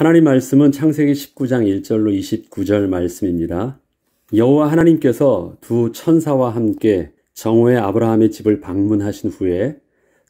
하나님 말씀은 창세기 19장 1절로 29절 말씀입니다. 여호와 하나님께서 두 천사와 함께 정오에 아브라함의 집을 방문하신 후에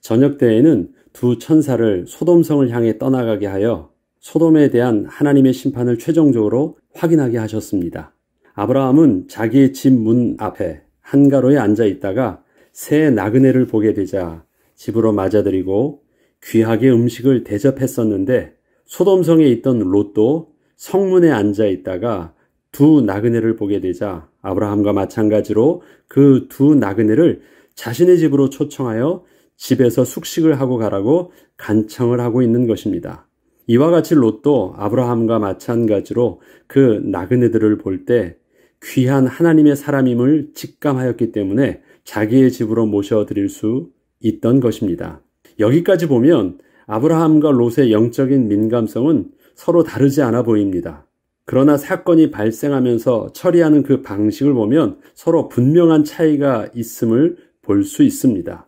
저녁 때에는 두 천사를 소돔성을 향해 떠나가게 하여 소돔에 대한 하나님의 심판을 최종적으로 확인하게 하셨습니다. 아브라함은 자기의 집 문 앞에 한가로에 앉아 있다가 새 나그네를 보게 되자 집으로 맞아들이고 귀하게 음식을 대접했었는데, 소돔성에 있던 롯도 성문에 앉아 있다가 두 나그네를 보게 되자 아브라함과 마찬가지로 그 두 나그네를 자신의 집으로 초청하여 집에서 숙식을 하고 가라고 간청을 하고 있는 것입니다. 이와 같이 롯도 아브라함과 마찬가지로 그 나그네들을 볼 때 귀한 하나님의 사람임을 직감하였기 때문에 자기의 집으로 모셔드릴 수 있던 것입니다. 여기까지 보면 아브라함과 롯의 영적인 민감성은 서로 다르지 않아 보입니다. 그러나 사건이 발생하면서 처리하는 그 방식을 보면 서로 분명한 차이가 있음을 볼 수 있습니다.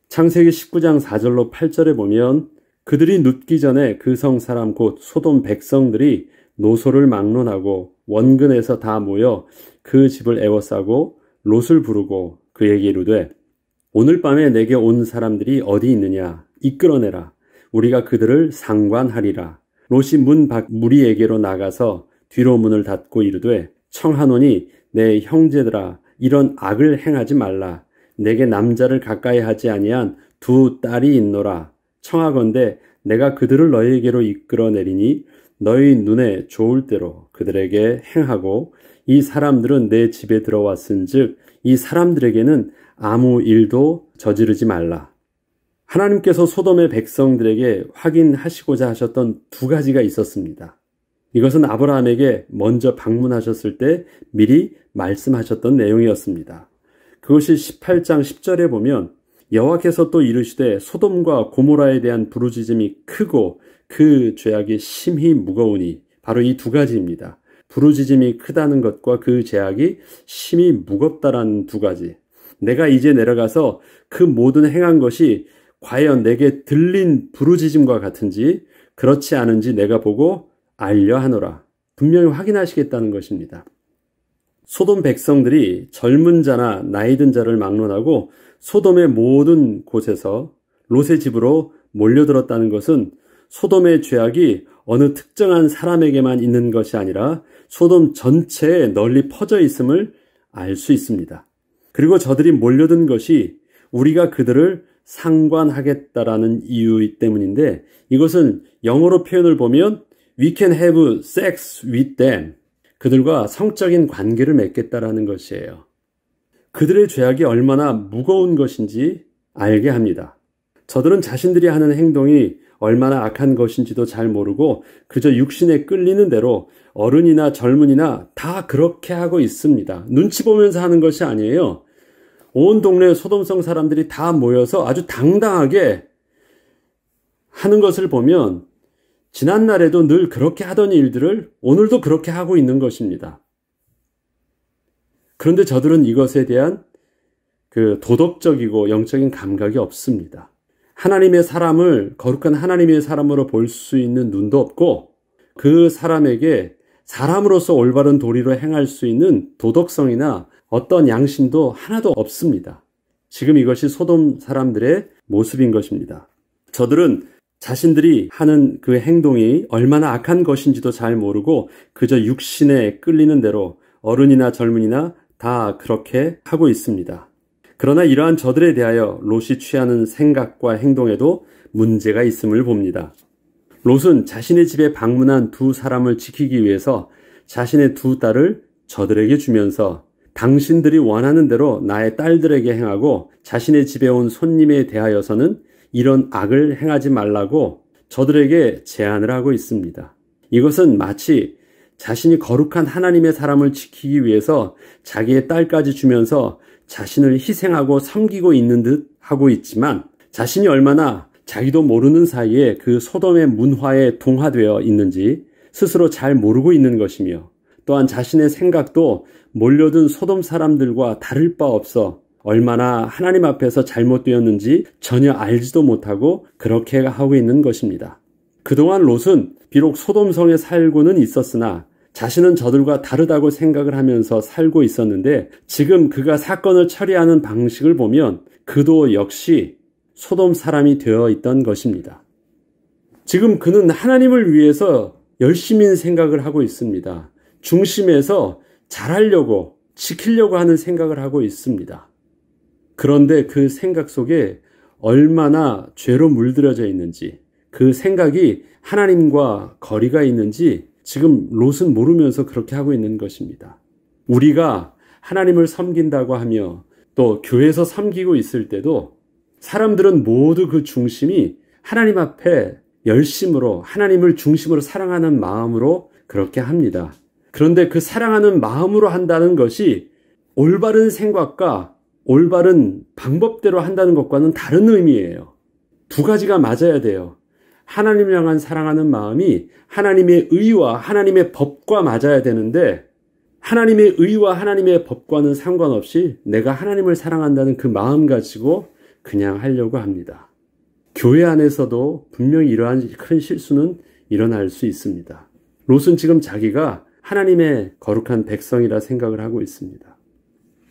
창세기 19장 4절로 8절에 보면 그들이 눕기 전에 그 성 사람 곧 소돔 백성들이 노소를 막론하고 원근에서 다 모여 그 집을 에워싸고 롯을 부르고 그에게 이르되 오늘 밤에 내게 온 사람들이 어디 있느냐 이끌어내라. 우리가 그들을 상관하리라. 롯이 문 밖 무리에게로 나가서 뒤로 문을 닫고 이르되 청하노니 내 형제들아 이런 악을 행하지 말라. 내게 남자를 가까이 하지 아니한 두 딸이 있노라. 청하건대 내가 그들을 너희에게로 이끌어내리니 너희 눈에 좋을 대로 그들에게 행하고 이 사람들은 내 집에 들어왔은즉 이 사람들에게는 아무 일도 저지르지 말라. 하나님께서 소돔의 백성들에게 확인하시고자 하셨던 두 가지가 있었습니다. 이것은 아브라함에게 먼저 방문하셨을 때 미리 말씀하셨던 내용이었습니다. 그것이 18장 10절에 보면 여호와께서 또 이르시되 소돔과 고모라에 대한 부르짖음이 크고 그 죄악이 심히 무거우니, 바로 이 두 가지입니다. 부르짖음이 크다는 것과 그 죄악이 심히 무겁다라는 두 가지. 내가 이제 내려가서 그 모든 행한 것이 과연 내게 들린 부르짖음과 같은지 그렇지 않은지 내가 보고 알려 하노라. 분명히 확인하시겠다는 것입니다. 소돔 백성들이 젊은 자나 나이 든 자를 막론하고 소돔의 모든 곳에서 롯의 집으로 몰려들었다는 것은 소돔의 죄악이 어느 특정한 사람에게만 있는 것이 아니라 소돔 전체에 널리 퍼져 있음을 알 수 있습니다. 그리고 저들이 몰려든 것이 우리가 그들을 상관하겠다라는 이유 때문인데, 이것은 영어로 표현을 보면 We can have sex with them. 그들과 성적인 관계를 맺겠다라는 것이에요. 그들의 죄악이 얼마나 무거운 것인지 알게 합니다. 저들은 자신들이 하는 행동이 얼마나 악한 것인지도 잘 모르고 그저 육신에 끌리는 대로 어른이나 젊은이나 다 그렇게 하고 있습니다. 눈치 보면서 하는 것이 아니에요. 온 동네 소돔성 사람들이 다 모여서 아주 당당하게 하는 것을 보면 지난날에도 늘 그렇게 하던 일들을 오늘도 그렇게 하고 있는 것입니다. 그런데 저들은 이것에 대한 그 도덕적이고 영적인 감각이 없습니다. 하나님의 사람을 거룩한 하나님의 사람으로 볼 수 있는 눈도 없고 그 사람에게 사람으로서 올바른 도리로 행할 수 있는 도덕성이나 어떤 양심도 하나도 없습니다. 지금 이것이 소돔 사람들의 모습인 것입니다. 저들은 자신들이 하는 그 행동이 얼마나 악한 것인지도 잘 모르고 그저 육신에 끌리는 대로 어른이나 젊은이나 다 그렇게 하고 있습니다. 그러나 이러한 저들에 대하여 롯이 취하는 생각과 행동에도 문제가 있음을 봅니다. 롯은 자신의 집에 방문한 두 사람을 지키기 위해서 자신의 두 딸을 저들에게 주면서 당신들이 원하는 대로 나의 딸들에게 행하고 자신의 집에 온 손님에 대하여서는 이런 악을 행하지 말라고 저들에게 제안을 하고 있습니다. 이것은 마치 자신이 거룩한 하나님의 사람을 지키기 위해서 자기의 딸까지 주면서 자신을 희생하고 섬기고 있는 듯 하고 있지만 자신이 얼마나 자기도 모르는 사이에 그 소돔의 문화에 동화되어 있는지 스스로 잘 모르고 있는 것이며, 또한 자신의 생각도 몰려든 소돔 사람들과 다를 바 없어 얼마나 하나님 앞에서 잘못되었는지 전혀 알지도 못하고 그렇게 하고 있는 것입니다. 그동안 롯은 비록 소돔성에 살고는 있었으나 자신은 저들과 다르다고 생각을 하면서 살고 있었는데 지금 그가 사건을 처리하는 방식을 보면 그도 역시 소돔 사람이 되어 있던 것입니다. 지금 그는 하나님을 위해서 열심히 생각을 하고 있습니다. 중심에서 잘하려고 지키려고 하는 생각을 하고 있습니다. 그런데 그 생각 속에 얼마나 죄로 물들여져 있는지, 그 생각이 하나님과 거리가 있는지 지금 롯은 모르면서 그렇게 하고 있는 것입니다. 우리가 하나님을 섬긴다고 하며 또 교회에서 섬기고 있을 때도 사람들은 모두 그 중심이 하나님 앞에 열심으로 하나님을 중심으로 사랑하는 마음으로 그렇게 합니다. 그런데 그 사랑하는 마음으로 한다는 것이 올바른 생각과 올바른 방법대로 한다는 것과는 다른 의미예요. 두 가지가 맞아야 돼요. 하나님을 향한 사랑하는 마음이 하나님의 의와 하나님의 법과 맞아야 되는데 하나님의 의와 하나님의 법과는 상관없이 내가 하나님을 사랑한다는 그 마음 가지고 그냥 하려고 합니다. 교회 안에서도 분명히 이러한 큰 실수는 일어날 수 있습니다. 롯은 지금 자기가 하나님의 거룩한 백성이라 생각을 하고 있습니다.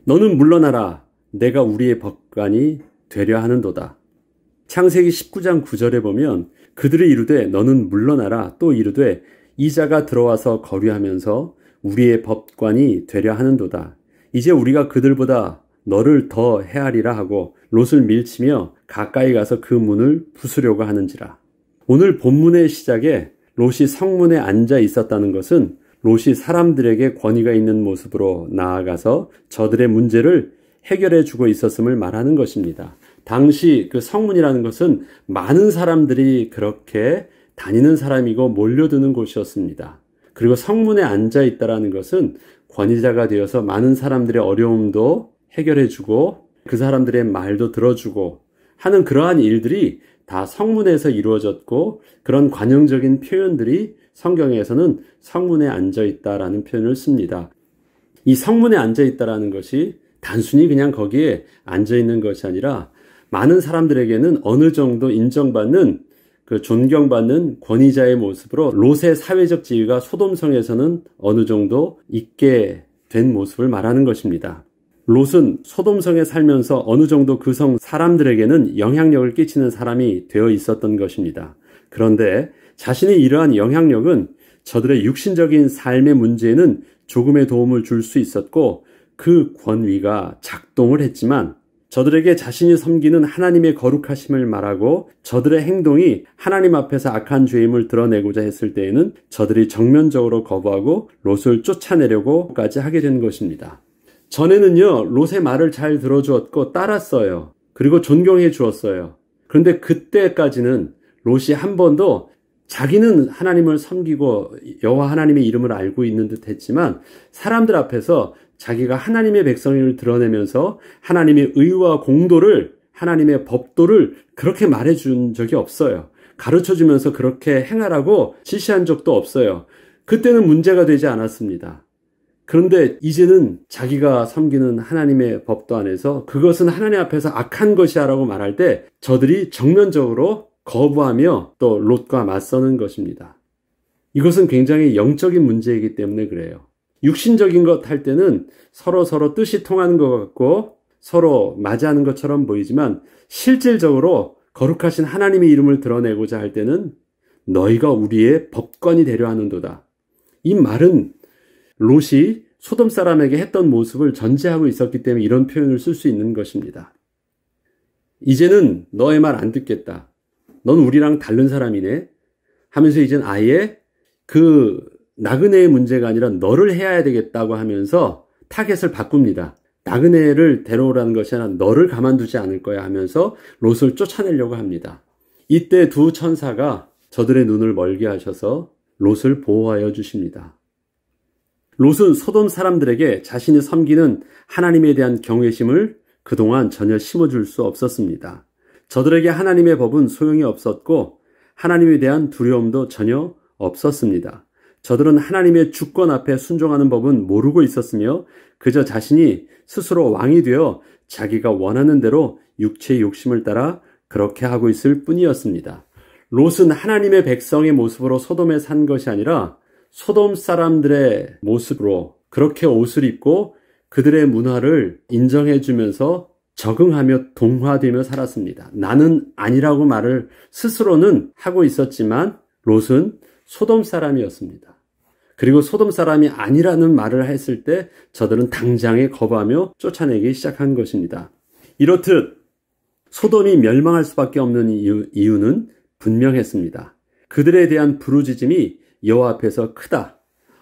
너는 물러나라. 내가 우리의 법관이 되려 하는도다. 창세기 19장 9절에 보면 그들이 이르되 너는 물러나라. 또 이르되 이자가 들어와서 거류하면서 우리의 법관이 되려 하는도다. 이제 우리가 그들보다 너를 더 헤아리라 하고 롯을 밀치며 가까이 가서 그 문을 부수려고 하는지라. 오늘 본문의 시작에 롯이 성문에 앉아 있었다는 것은 롯이 사람들에게 권위가 있는 모습으로 나아가서 저들의 문제를 해결해 주고 있었음을 말하는 것입니다. 당시 그 성문이라는 것은 많은 사람들이 그렇게 다니는 사람이고 몰려드는 곳이었습니다. 그리고 성문에 앉아 있다라는 것은 권위자가 되어서 많은 사람들의 어려움도 해결해 주고 그 사람들의 말도 들어주고 하는 그러한 일들이 다 성문에서 이루어졌고 그런 관용적인 표현들이 성경에서는 성문에 앉아 있다라는 표현을 씁니다. 이 성문에 앉아 있다라는 것이 단순히 그냥 거기에 앉아 있는 것이 아니라 많은 사람들에게는 어느 정도 인정받는 그 존경받는 권위자의 모습으로 롯의 사회적 지위가 소돔성에서는 어느 정도 있게 된 모습을 말하는 것입니다. 롯은 소돔성에 살면서 어느 정도 그 성 사람들에게는 영향력을 끼치는 사람이 되어 있었던 것입니다. 그런데 자신의 이러한 영향력은 저들의 육신적인 삶의 문제에는 조금의 도움을 줄 수 있었고 그 권위가 작동을 했지만 저들에게 자신이 섬기는 하나님의 거룩하심을 말하고 저들의 행동이 하나님 앞에서 악한 죄임을 드러내고자 했을 때에는 저들이 정면적으로 거부하고 롯을 쫓아내려고까지 하게 된 것입니다. 전에는요, 롯의 말을 잘 들어주었고 따랐어요. 그리고 존경해 주었어요. 그런데 그때까지는 롯이 한 번도 자기는 하나님을 섬기고 여호와 하나님의 이름을 알고 있는 듯 했지만 사람들 앞에서 자기가 하나님의 백성을 드러내면서 하나님의 의와 공도를 하나님의 법도를 그렇게 말해준 적이 없어요. 가르쳐주면서 그렇게 행하라고 지시한 적도 없어요. 그때는 문제가 되지 않았습니다. 그런데 이제는 자기가 섬기는 하나님의 법도 안에서 그것은 하나님 앞에서 악한 것이야 라고 말할 때 저들이 정면적으로 거부하며 또 롯과 맞서는 것입니다. 이것은 굉장히 영적인 문제이기 때문에 그래요. 육신적인 것 할 때는 서로 뜻이 통하는 것 같고 서로 맞이하는 것처럼 보이지만 실질적으로 거룩하신 하나님의 이름을 드러내고자 할 때는 너희가 우리의 법관이 되려 하는도다. 이 말은 롯이 소돔 사람에게 했던 모습을 전제하고 있었기 때문에 이런 표현을 쓸 수 있는 것입니다. 이제는 너의 말 안 듣겠다. 넌 우리랑 다른 사람이네 하면서 이젠 아예 그 나그네의 문제가 아니라 너를 해야 되겠다고 하면서 타겟을 바꿉니다. 나그네를 데려오라는 것이 아니라 너를 가만두지 않을 거야 하면서 롯을 쫓아내려고 합니다. 이때 두 천사가 저들의 눈을 멀게 하셔서 롯을 보호하여 주십니다. 롯은 소돔 사람들에게 자신이 섬기는 하나님에 대한 경외심을 그동안 전혀 심어줄 수 없었습니다. 저들에게 하나님의 법은 소용이 없었고 하나님에 대한 두려움도 전혀 없었습니다. 저들은 하나님의 주권 앞에 순종하는 법은 모르고 있었으며 그저 자신이 스스로 왕이 되어 자기가 원하는 대로 육체의 욕심을 따라 그렇게 하고 있을 뿐이었습니다. 롯은 하나님의 백성의 모습으로 소돔에 산 것이 아니라 소돔 사람들의 모습으로 그렇게 옷을 입고 그들의 문화를 인정해주면서 적응하며 동화되며 살았습니다. 나는 아니라고 말을 스스로는 하고 있었지만 롯은 소돔 사람이었습니다. 그리고 소돔 사람이 아니라는 말을 했을 때 저들은 당장에 거부하며 쫓아내기 시작한 것입니다. 이렇듯 소돔이 멸망할 수밖에 없는 이유는 분명했습니다. 그들에 대한 부르짖음이 여호와 앞에서 크다.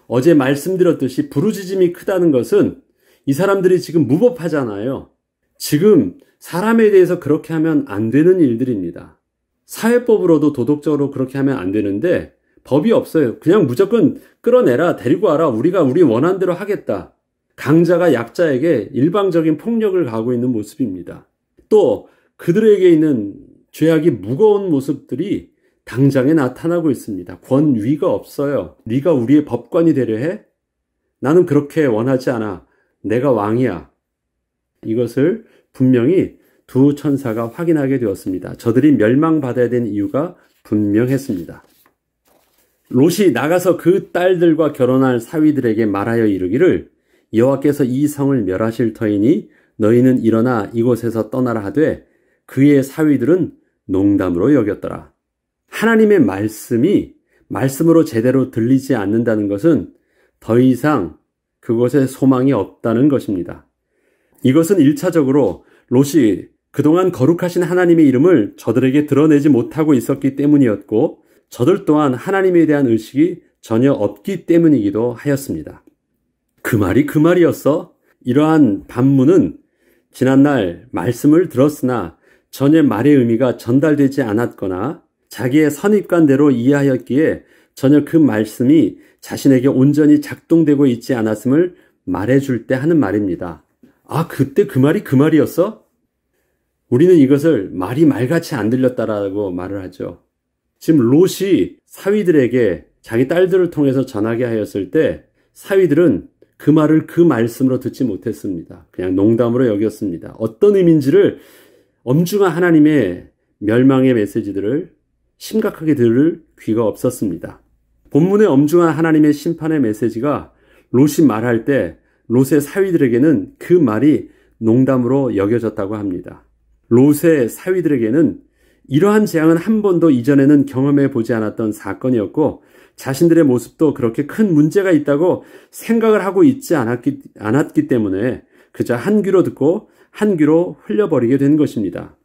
어제 말씀드렸듯이 부르짖음이 크다는 것은 이 사람들이 지금 무법하잖아요. 지금 사람에 대해서 그렇게 하면 안 되는 일들입니다. 사회법으로도 도덕적으로 그렇게 하면 안 되는데 법이 없어요. 그냥 무조건 끌어내라, 데리고 와라, 우리가 우리 원하는 대로 하겠다. 강자가 약자에게 일방적인 폭력을 가하고 있는 모습입니다. 또 그들에게 있는 죄악이 무거운 모습들이 당장에 나타나고 있습니다. 권위가 없어요. 네가 우리의 법관이 되려 해? 나는 그렇게 원하지 않아. 내가 왕이야. 이것을 분명히 두 천사가 확인하게 되었습니다. 저들이 멸망받아야 되는 이유가 분명했습니다. 롯이 나가서 그 딸들과 결혼할 사위들에게 말하여 이르기를 여호와께서 이 성을 멸하실 터이니 너희는 일어나 이곳에서 떠나라 하되 그의 사위들은 농담으로 여겼더라. 하나님의 말씀이 말씀으로 제대로 들리지 않는다는 것은 더 이상 그곳에 소망이 없다는 것입니다. 이것은 1차적으로 롯이 그동안 거룩하신 하나님의 이름을 저들에게 드러내지 못하고 있었기 때문이었고 저들 또한 하나님에 대한 의식이 전혀 없기 때문이기도 하였습니다. 그 말이 그 말이었어? 이러한 반문은 지난날 말씀을 들었으나 전혀 말의 의미가 전달되지 않았거나 자기의 선입관대로 이해하였기에 전혀 그 말씀이 자신에게 온전히 작동되고 있지 않았음을 말해줄 때 하는 말입니다. 아, 그때 그 말이 그 말이었어? 우리는 이것을 말이 말같이 안 들렸다라고 말을 하죠. 지금 롯이 사위들에게 자기 딸들을 통해서 전하게 하였을 때 사위들은 그 말을 그 말씀으로 듣지 못했습니다. 그냥 농담으로 여겼습니다. 어떤 의미인지를 엄중한 하나님의 멸망의 메시지들을 심각하게 들을 귀가 없었습니다. 본문의 엄중한 하나님의 심판의 메시지가 롯이 말할 때 롯의 사위들에게는 그 말이 농담으로 여겨졌다고 합니다. 롯의 사위들에게는 이러한 재앙은 한 번도 이전에는 경험해 보지 않았던 사건이었고 자신들의 모습도 그렇게 큰 문제가 있다고 생각을 하고 있지 않았기 때문에 그저 한 귀로 듣고 한 귀로 흘려버리게 된 것입니다.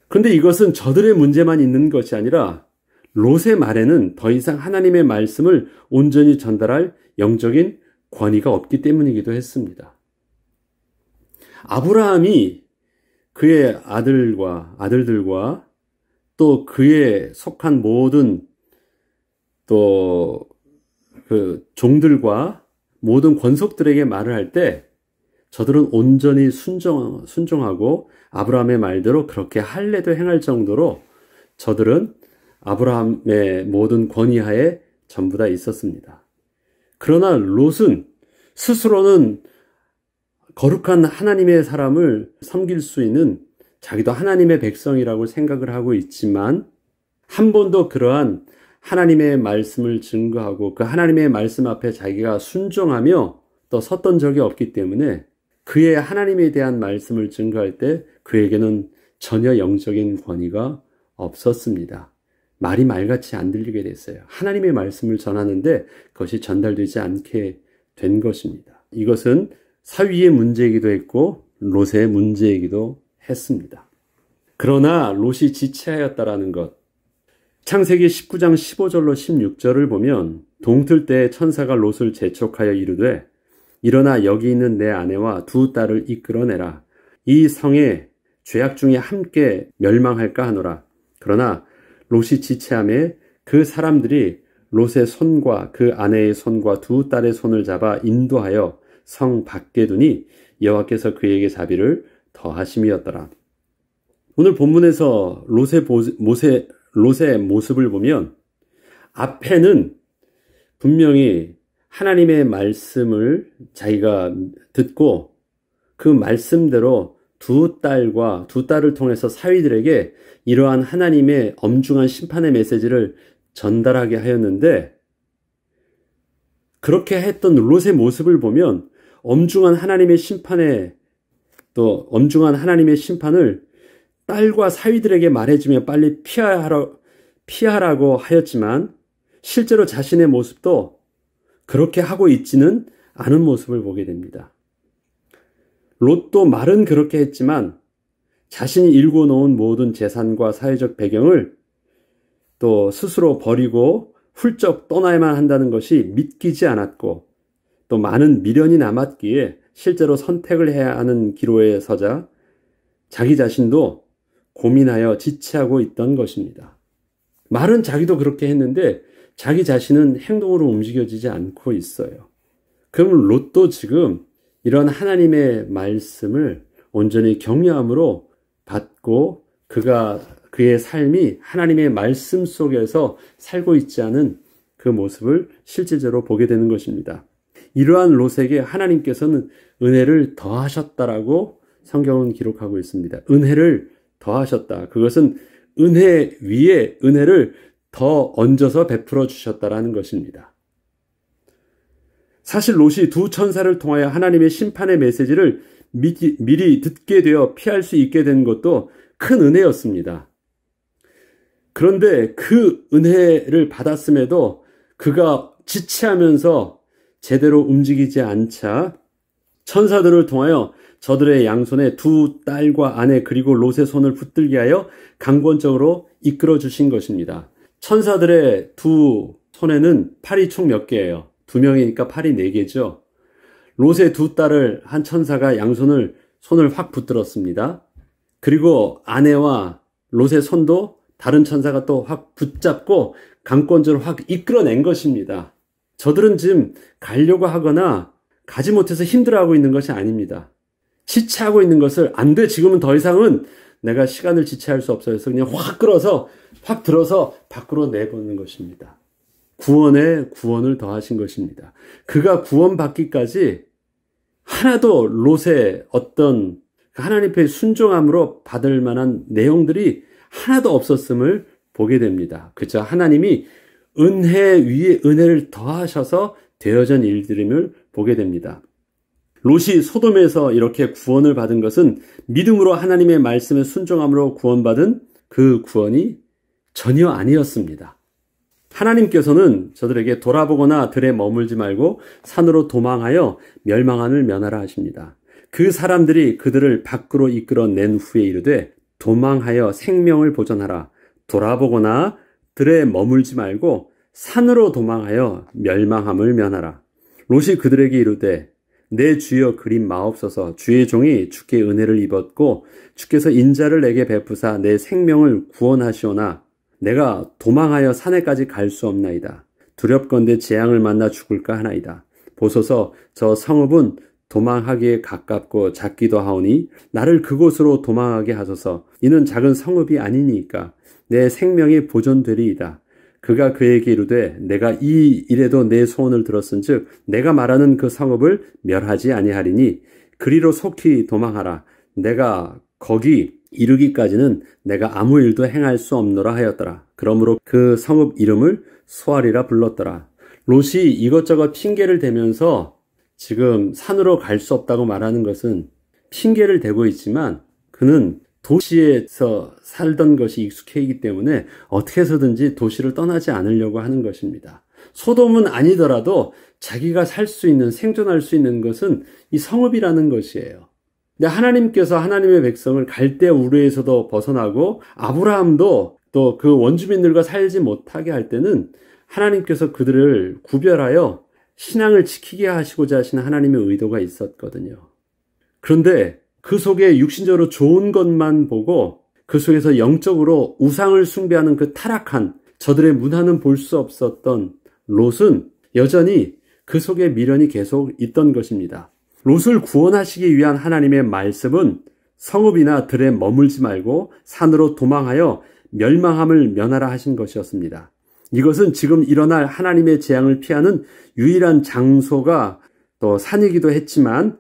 그런데 이것은 저들의 문제만 있는 것이 아니라 롯의 말에는 더 이상 하나님의 말씀을 온전히 전달할 영적인 권위가 없기 때문이기도 했습니다. 아브라함이 그의 아들들과 또 그에 속한 모든 또 그 종들과 모든 권속들에게 말을 할 때 저들은 온전히 순종하고 아브라함의 말대로 그렇게 할례도 행할 정도로 저들은 아브라함의 모든 권위하에 전부 다 있었습니다. 그러나 롯은 스스로는 거룩한 하나님의 사람을 섬길 수 있는 자기도 하나님의 백성이라고 생각을 하고 있지만 한 번도 그러한 하나님의 말씀을 증거하고 그 하나님의 말씀 앞에 자기가 순종하며 또 섰던 적이 없기 때문에 그의 하나님에 대한 말씀을 증거할 때 그에게는 전혀 영적인 권위가 없었습니다. 말이 말같이 안 들리게 됐어요. 하나님의 말씀을 전하는데 그것이 전달되지 않게 된 것입니다. 이것은 사위의 문제이기도 했고 롯의 문제이기도 했습니다. 그러나 롯이 지체하였다라는 것, 창세기 19장 15절로 16절을 보면 동틀 때 천사가 롯을 재촉하여 이르되 일어나 여기 있는 내 아내와 두 딸을 이끌어내라. 이 성에 죄악 중에 함께 멸망할까 하노라. 그러나 롯이 지체하매 그 사람들이 롯의 손과 그 아내의 손과 두 딸의 손을 잡아 인도하여 성 밖에 두니 여호와께서 그에게 자비를 더하심이었더라. 오늘 본문에서 롯의 모습을 보면 앞에는 분명히 하나님의 말씀을 자기가 듣고 그 말씀대로 두 딸을 통해서 사위들에게 이러한 하나님의 엄중한 심판의 메시지를 전달하게 하였는데, 그렇게 했던 롯의 모습을 보면 엄중한 하나님의 심판을 딸과 사위들에게 말해주며 빨리 피하라고 하였지만, 실제로 자신의 모습도 그렇게 하고 있지는 않은 모습을 보게 됩니다. 롯도 말은 그렇게 했지만 자신이 일궈 놓은 모든 재산과 사회적 배경을 또 스스로 버리고 훌쩍 떠나야만 한다는 것이 믿기지 않았고, 또 많은 미련이 남았기에 실제로 선택을 해야 하는 기로에 서자 자기 자신도 고민하여 지체하고 있던 것입니다. 말은 자기도 그렇게 했는데 자기 자신은 행동으로 움직여지지 않고 있어요. 그럼 롯도 지금 이런 하나님의 말씀을 온전히 경외함으로 받고 그의 삶이 하나님의 말씀 속에서 살고 있지 않은 그 모습을 실질적으로 보게 되는 것입니다. 이러한 롯에게 하나님께서는 은혜를 더하셨다라고 성경은 기록하고 있습니다. 은혜를 더하셨다. 그것은 은혜 위에 은혜를 더 얹어서 베풀어 주셨다라는 것입니다. 사실 롯이 두 천사를 통하여 하나님의 심판의 메시지를 미리 듣게 되어 피할 수 있게 된 것도 큰 은혜였습니다. 그런데 그 은혜를 받았음에도 그가 지체하면서 제대로 움직이지 않자 천사들을 통하여 저들의 양손에 두 딸과 아내 그리고 롯의 손을 붙들게 하여 강권적으로 이끌어 주신 것입니다. 천사들의 두 손에는 팔이 총 몇 개예요? 2명이니까 팔이 4개죠. 롯의 두 딸을 한 천사가 손을 확 붙들었습니다. 그리고 아내와 롯의 손도 다른 천사가 또 확 붙잡고 강권적으로 확 이끌어낸 것입니다. 저들은 지금 가려고 하거나 가지 못해서 힘들어하고 있는 것이 아닙니다. 지체하고 있는 것을 안 돼, 지금은 더 이상은 내가 시간을 지체할 수 없어서 그냥 확 들어서 밖으로 내보는 것입니다. 구원에 구원을 더하신 것입니다. 그가 구원받기까지 하나도 롯의 어떤 하나님의 순종함으로 받을 만한 내용들이 하나도 없었음을 보게 됩니다. 그저 하나님이 은혜 위에 은혜를 더하셔서 되어진 일들임을 보게 됩니다. 롯이 소돔에서 이렇게 구원을 받은 것은 믿음으로 하나님의 말씀에 순종함으로 구원받은 그 구원이 전혀 아니었습니다. 하나님께서는 저들에게 돌아보거나 들에 머물지 말고 산으로 도망하여 멸망함을 면하라 하십니다. 그 사람들이 그들을 밖으로 이끌어낸 후에 이르되 도망하여 생명을 보존하라. 돌아보거나 들에 머물지 말고 산으로 도망하여 멸망함을 면하라. 롯이 그들에게 이르되 내 주여 그림 마옵소서. 주의 종이 주께 은혜를 입었고 주께서 인자를 내게 베푸사 내 생명을 구원하시오나 내가 도망하여 산에까지 갈 수 없나이다. 두렵건대 재앙을 만나 죽을까 하나이다. 보소서 저 성읍은 도망하기에 가깝고 작기도 하오니 나를 그곳으로 도망하게 하소서. 이는 작은 성읍이 아니니까 내 생명이 보존되리이다. 그가 그에게 이르되 내가 이 일에도 내 소원을 들었은즉 내가 말하는 그 성읍을 멸하지 아니하리니 그리로 속히 도망하라. 내가 거기 이르기까지는 내가 아무 일도 행할 수 없노라 하였더라. 그러므로 그 성읍 이름을 소알이라 불렀더라. 롯이 이것저것 핑계를 대면서 지금 산으로 갈 수 없다고 말하는 것은 핑계를 대고 있지만 그는 도시에서 살던 것이 익숙해이기 때문에 어떻게 해서든지 도시를 떠나지 않으려고 하는 것입니다. 소돔은 아니더라도 자기가 살 수 있는, 생존할 수 있는 것은 이 성읍이라는 것이에요. 근데 하나님께서 하나님의 백성을 갈대 우르에서도 벗어나고 아브라함도 또 그 원주민들과 살지 못하게 할 때는 하나님께서 그들을 구별하여 신앙을 지키게 하시고자 하시는 하나님의 의도가 있었거든요. 그런데 그 속에 육신적으로 좋은 것만 보고 그 속에서 영적으로 우상을 숭배하는 그 타락한 저들의 문화는 볼 수 없었던 롯은 여전히 그 속에 미련이 계속 있던 것입니다. 롯을 구원하시기 위한 하나님의 말씀은 성읍이나 들에 머물지 말고 산으로 도망하여 멸망함을 면하라 하신 것이었습니다. 이것은 지금 일어날 하나님의 재앙을 피하는 유일한 장소가 또 산이기도 했지만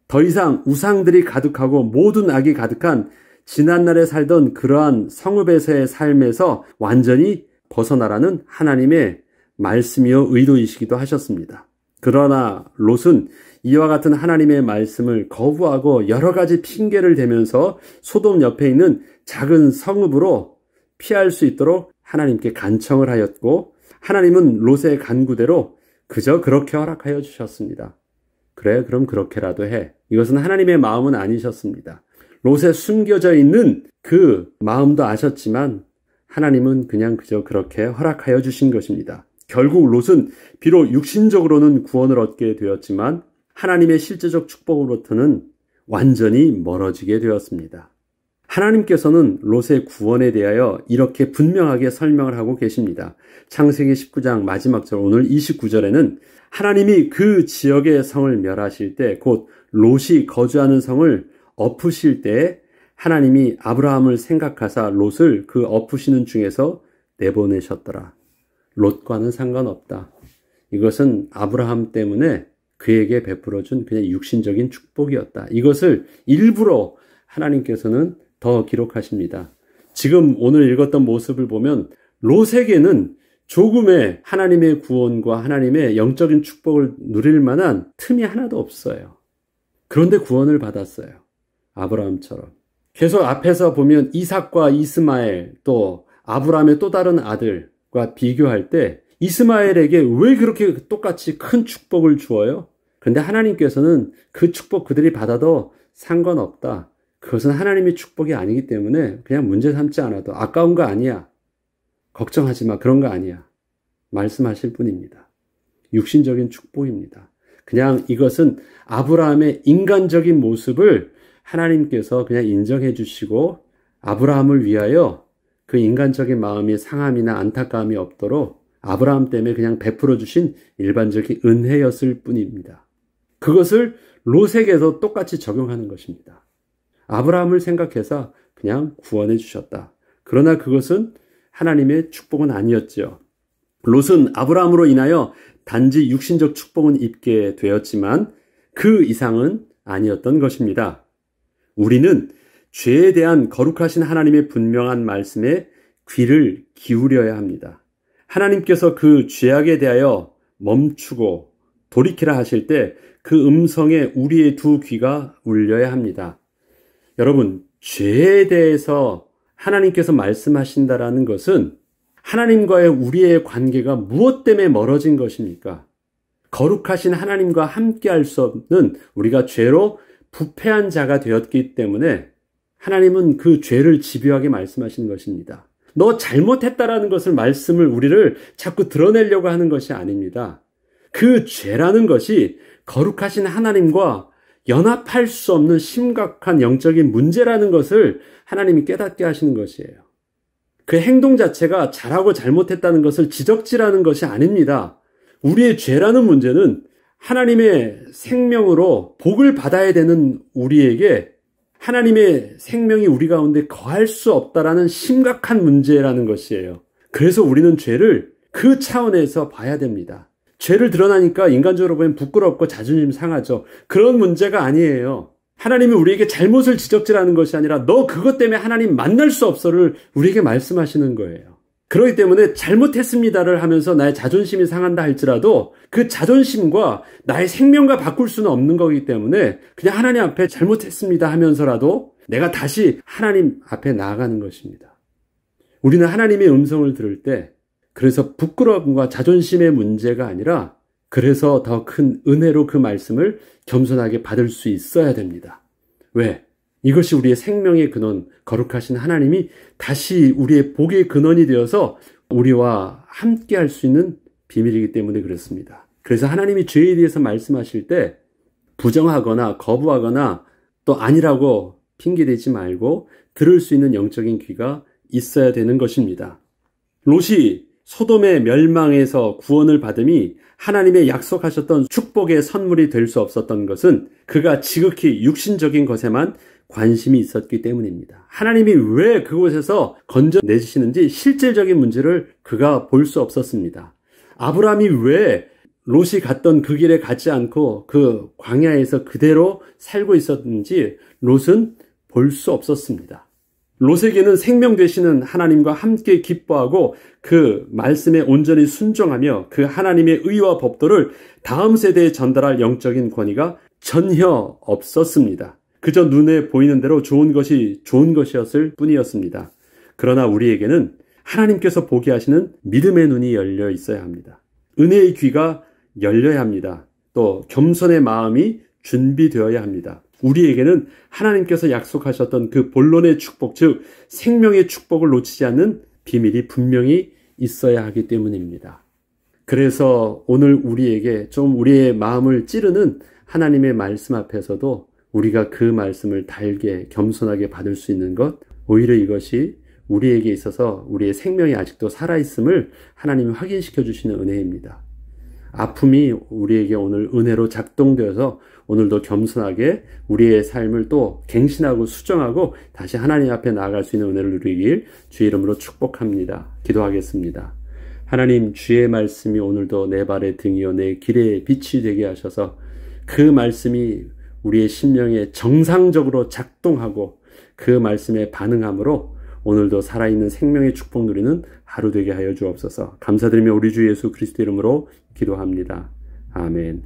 더 이상 우상들이 가득하고 모든 악이 가득한 지난날에 살던 그러한 성읍에서의 삶에서 완전히 벗어나라는 하나님의 말씀이요 의도이시기도 하셨습니다. 그러나 롯은 이와 같은 하나님의 말씀을 거부하고 여러 가지 핑계를 대면서 소돔 옆에 있는 작은 성읍으로 피할 수 있도록 하나님께 간청을 하였고, 하나님은 롯의 간구대로 그저 그렇게 허락하여 주셨습니다. 그래, 그럼 그렇게라도 해. 이것은 하나님의 마음은 아니셨습니다. 롯에 숨겨져 있는 그 마음도 아셨지만 하나님은 그냥 그저 그렇게 허락하여 주신 것입니다. 결국 롯은 비록 육신적으로는 구원을 얻게 되었지만 하나님의 실제적 축복으로부터는 완전히 멀어지게 되었습니다. 하나님께서는 롯의 구원에 대하여 이렇게 분명하게 설명을 하고 계십니다. 창세기 19장 마지막 절 오늘 29절에는 하나님이 그 지역의 성을 멸하실 때, 곧 롯이 거주하는 성을 엎으실 때에 하나님이 아브라함을 생각하사 롯을 그 엎으시는 중에서 내보내셨더라. 롯과는 상관없다. 이것은 아브라함 때문에 그에게 베풀어준 그냥 육신적인 축복이었다. 이것을 일부러 하나님께서는 더 기록하십니다. 지금 오늘 읽었던 모습을 보면 롯에게는 조금의 하나님의 구원과 하나님의 영적인 축복을 누릴 만한 틈이 하나도 없어요. 그런데 구원을 받았어요. 아브라함처럼. 계속 앞에서 보면 이삭과 이스마엘, 또 아브라함의 또 다른 아들과 비교할 때 이스마엘에게 왜 그렇게 똑같이 큰 축복을 주어요? 그런데 하나님께서는 그 축복 그들이 받아도 상관없다. 그것은 하나님의 축복이 아니기 때문에 그냥 문제 삼지 않아도 아까운 거 아니야. 걱정하지 마. 그런 거 아니야. 말씀하실 뿐입니다. 육신적인 축복입니다. 그냥 이것은 아브라함의 인간적인 모습을 하나님께서 그냥 인정해 주시고 아브라함을 위하여 그 인간적인 마음이 상함이나 안타까움이 없도록 아브라함 때문에 그냥 베풀어 주신 일반적인 은혜였을 뿐입니다. 그것을 롯에게도 똑같이 적용하는 것입니다. 아브라함을 생각해서 그냥 구원해 주셨다. 그러나 그것은 하나님의 축복은 아니었지요. 롯은 아브라함으로 인하여 단지 육신적 축복은 입게 되었지만 그 이상은 아니었던 것입니다. 우리는 죄에 대한 거룩하신 하나님의 분명한 말씀에 귀를 기울여야 합니다. 하나님께서 그 죄악에 대하여 멈추고 돌이키라 하실 때 그 음성에 우리의 두 귀가 울려야 합니다. 여러분, 죄에 대해서 하나님께서 말씀하신다라는 것은 하나님과의 우리의 관계가 무엇 때문에 멀어진 것입니까? 거룩하신 하나님과 함께 할 수 없는 우리가 죄로 부패한 자가 되었기 때문에 하나님은 그 죄를 집요하게 말씀하시는 것입니다. 너 잘못했다라는 것을 말씀을 우리를 자꾸 드러내려고 하는 것이 아닙니다. 그 죄라는 것이 거룩하신 하나님과 연합할 수 없는 심각한 영적인 문제라는 것을 하나님이 깨닫게 하시는 것이에요. 그 행동 자체가 잘하고 잘못했다는 것을 지적질하는 것이 아닙니다. 우리의 죄라는 문제는 하나님의 생명으로 복을 받아야 되는 우리에게 하나님의 생명이 우리 가운데 거할 수 없다라는 심각한 문제라는 것이에요. 그래서 우리는 죄를 그 차원에서 봐야 됩니다. 죄를 드러나니까 인간적으로 보면 부끄럽고 자존심 상하죠. 그런 문제가 아니에요. 하나님이 우리에게 잘못을 지적질하는 것이 아니라 너 그것 때문에 하나님 만날 수 없어를 우리에게 말씀하시는 거예요. 그렇기 때문에 잘못했습니다를 하면서 나의 자존심이 상한다 할지라도 그 자존심과 나의 생명과 바꿀 수는 없는 거기 때문에 그냥 하나님 앞에 잘못했습니다 하면서라도 내가 다시 하나님 앞에 나아가는 것입니다. 우리는 하나님의 음성을 들을 때 그래서 부끄러움과 자존심의 문제가 아니라 그래서 더 큰 은혜로 그 말씀을 겸손하게 받을 수 있어야 됩니다. 왜? 이것이 우리의 생명의 근원, 거룩하신 하나님이 다시 우리의 복의 근원이 되어서 우리와 함께 할 수 있는 비밀이기 때문에 그렇습니다. 그래서 하나님이 죄에 대해서 말씀하실 때 부정하거나 거부하거나 또 아니라고 핑계대지 말고 들을 수 있는 영적인 귀가 있어야 되는 것입니다. 롯이 소돔의 멸망에서 구원을 받음이 하나님의 약속하셨던 축복의 선물이 될 수 없었던 것은 그가 지극히 육신적인 것에만 관심이 있었기 때문입니다. 하나님이 왜 그곳에서 건져내시는지 실질적인 문제를 그가 볼 수 없었습니다. 아브라함이 왜 롯이 갔던 그 길에 가지 않고 그 광야에서 그대로 살고 있었는지 롯은 볼 수 없었습니다. 롯에게는 생명 되시는 하나님과 함께 기뻐하고 그 말씀에 온전히 순종하며 그 하나님의 의와 법도를 다음 세대에 전달할 영적인 권위가 전혀 없었습니다. 그저 눈에 보이는 대로 좋은 것이 좋은 것이었을 뿐이었습니다. 그러나 우리에게는 하나님께서 보게 하시는 믿음의 눈이 열려 있어야 합니다. 은혜의 귀가 열려야 합니다. 또 겸손의 마음이 준비되어야 합니다. 우리에게는 하나님께서 약속하셨던 그 본론의 축복, 즉 생명의 축복을 놓치지 않는 비밀이 분명히 있어야 하기 때문입니다. 그래서 오늘 우리에게 좀 우리의 마음을 찌르는 하나님의 말씀 앞에서도 우리가 그 말씀을 달게 겸손하게 받을 수 있는 것, 오히려 이것이 우리에게 있어서 우리의 생명이 아직도 살아있음을 하나님이 확인시켜 주시는 은혜입니다. 아픔이 우리에게 오늘 은혜로 작동되어서 오늘도 겸손하게 우리의 삶을 또 갱신하고 수정하고 다시 하나님 앞에 나아갈 수 있는 은혜를 누리길 주의 이름으로 축복합니다. 기도하겠습니다. 하나님, 주의 말씀이 오늘도 내 발의 등이요 내 길의 빛이 되게 하셔서 그 말씀이 우리의 심령에 정상적으로 작동하고 그 말씀에 반응함으로 오늘도 살아있는 생명의 축복 누리는 하루 되게 하여 주옵소서. 감사드리며 우리 주 예수 그리스도 이름으로 기도합니다. 아멘.